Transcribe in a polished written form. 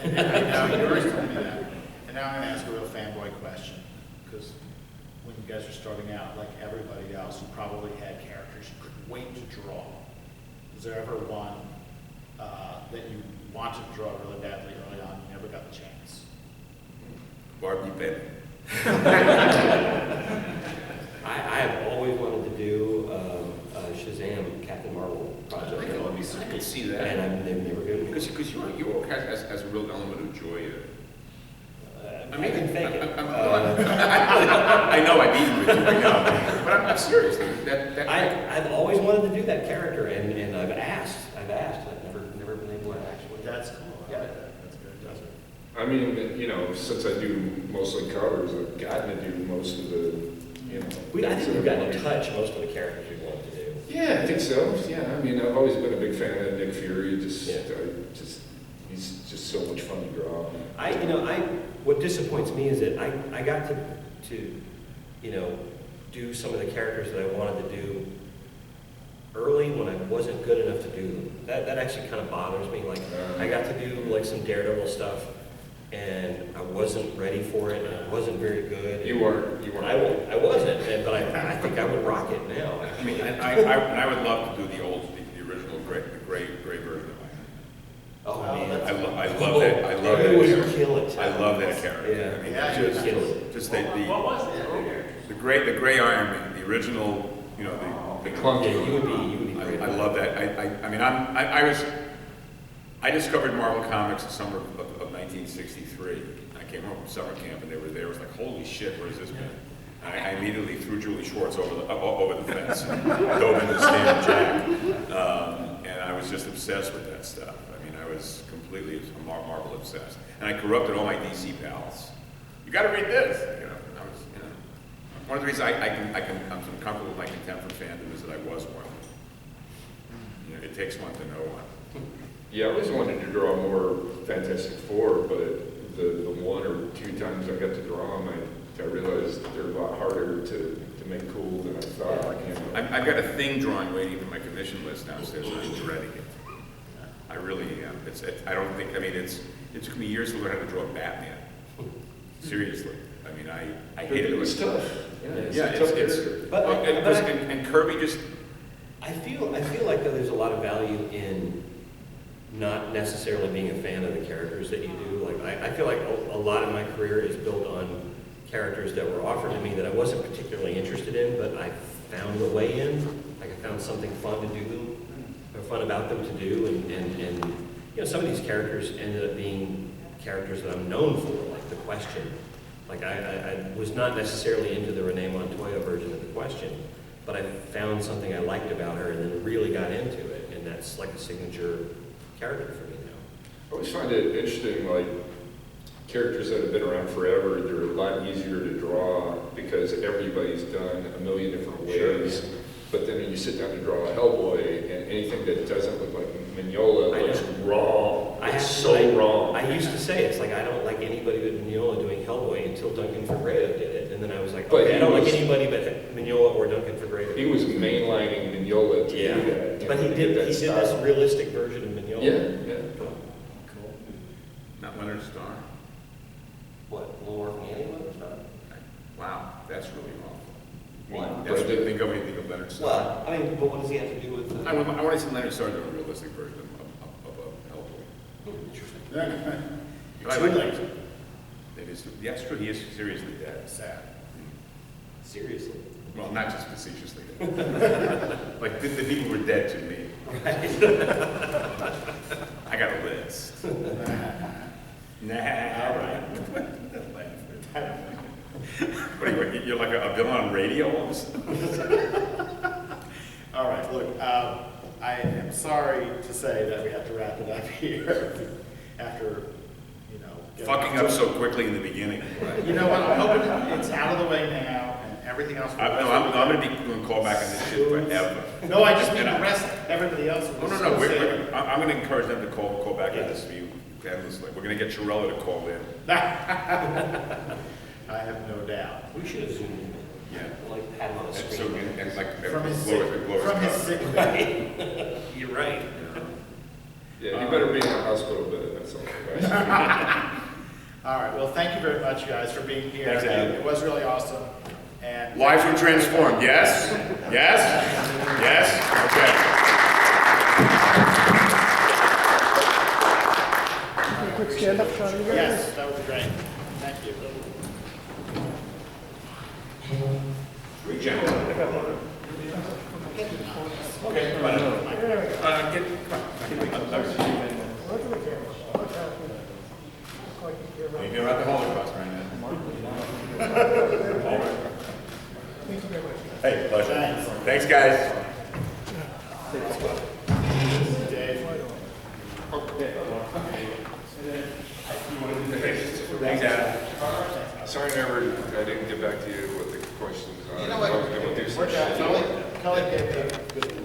And I know yours told me that. And now I'm going to ask a real fanboy question, because when you guys were starting out, like everybody else, you probably had characters you couldn't wait to draw. Was there ever one that you wanted to draw really badly early on, and never got the chance? Barbie Beetle. I have always wanted to do Shazam Captain Marvel project. I could see that. And they've never given me. Because you all has a real element of joy. I can fake it. I know I'm eating with you right now, but I'm serious. I've always wanted to do that character, and I've asked. I've never been able to actually. That's cool. Yeah. That's good. Does it? I mean, you know, since I do mostly covers, I've gotten to do most of the, you know. I think we've gotten to touch most of the characters we wanted to do. Yeah, I think so. Yeah, I mean, I've always been a big fan of Nick Fury. He's just so much fun to draw. What disappoints me is that I got to do some of the characters that I wanted to do early when I wasn't good enough to do them. That actually kind of bothers me. Like, I got to do like some Daredevil stuff, and I wasn't ready for it, and it wasn't very good. You weren't. I wasn't, but I think I would rock it now. I mean, I would love to do the original gray version of Iron Man. Oh man, I love that. I love It would that. kill it. I love that character. Yeah. I mean, Yeah, just kill it. What was it? the gray Iron Man, the original. You know, the Yeah, clunky. you would be great. I love that. I mean, I discovered Marvel Comics in the summer of 1963. I came home from summer camp and they were there. I was like, holy shit, where's this been? I immediately threw Julie Schwartz over the fence and dove into Stan Jack. And I was just obsessed with that stuff. I mean, I was completely Marvel obsessed. And I corrupted all my DC pals. You got to read this. One of the reasons I'm so comfortable with my contempt for fandom is that I was one. You know, it takes one to know one. Yeah, I always wanted to draw more Fantastic Four, but the one or two times I got to draw them, I realized they're a lot harder to make cool than I thought. You know? I've got a thing drawing waiting for my commission list downstairs, and I'm dreading it. I really am. It took me years to learn how to draw Batman. Seriously. I mean, I hate it. It's tough. Yeah, it's and Kirby just. I feel like though there's a lot of value in not necessarily being a fan of the characters that you do. Like I feel like a lot of my career is built on characters that were offered to me that I wasn't particularly interested in, but I found a way in. Like I found something fun to do, or fun about them to do, and some of these characters ended up being characters that I'm known for, like the Question. Like I was not necessarily into the Renee Montoya version of the Question, but I found something I liked about her and then really got into it, and that's like a signature character for me now. I always find it interesting, like characters that have been around forever, they're a lot easier to draw because everybody's done a million different ways. Sure, yeah. But then when you sit down to draw a Hellboy, and anything that doesn't look like Mignola looks wrong. It's so wrong. I used to say, it's like I don't like anybody but Mignola doing Hellboy until Duncan Fegredo did it. And then I was like, But okay, I don't like was- anybody but Mignola or Duncan Fegredo. He was mainlining Mignola to Yeah, do that. but he did this realistic version of Mignola. Yeah. Cool. Not Leonard Starr. What, Little Orphan Annie was not? Wow, that's really awful. What? That's what you think of when you think of Leonard Starr. Well, I mean, but what does he have to do with I want to see Leonard Starr do a realistic version of Hellboy. Interesting. I like that. It is. Yeah, it's true. He is seriously dead. Sad. Seriously. Well, not just facetiously dead. Like the people were dead to me. Right. I got a list. Nah. All right. What are you? You're like a villain on radio. All right, look, I am sorry to say that we have to wrap it up here after, getting Fucking up so quickly in the beginning. You know what, I'm hoping it's out of the way now and everything else. I'm going to be doing callback on this shit forever. No, I just mean the rest, everybody else. No. I'm going to encourage them to call back on this for you. Endlessly. We're going to get Chirella to call in. I have no doubt. We should have zoomed in. Yeah. Like, had him on a And screen. so, and like, From his blow his sick cover. bay. You're right. Yeah, he better be in the hospital, but that's all. All right, well, thank you very much, guys, for being here. Thanks, Adam. It was really awesome. And Lives were transformed, yes? Yes? Yes? Quick stand up shot of you guys. yes, that would be great. Thank you. Okay. Gentlemen. Okay, come on. You're about the Holocaust right now. Hey, pleasure. Thanks, guys. Dave. Thanks, Adam. Sorry, I didn't get back to you with the questions. You know what? I was gonna do some Cully gave me a good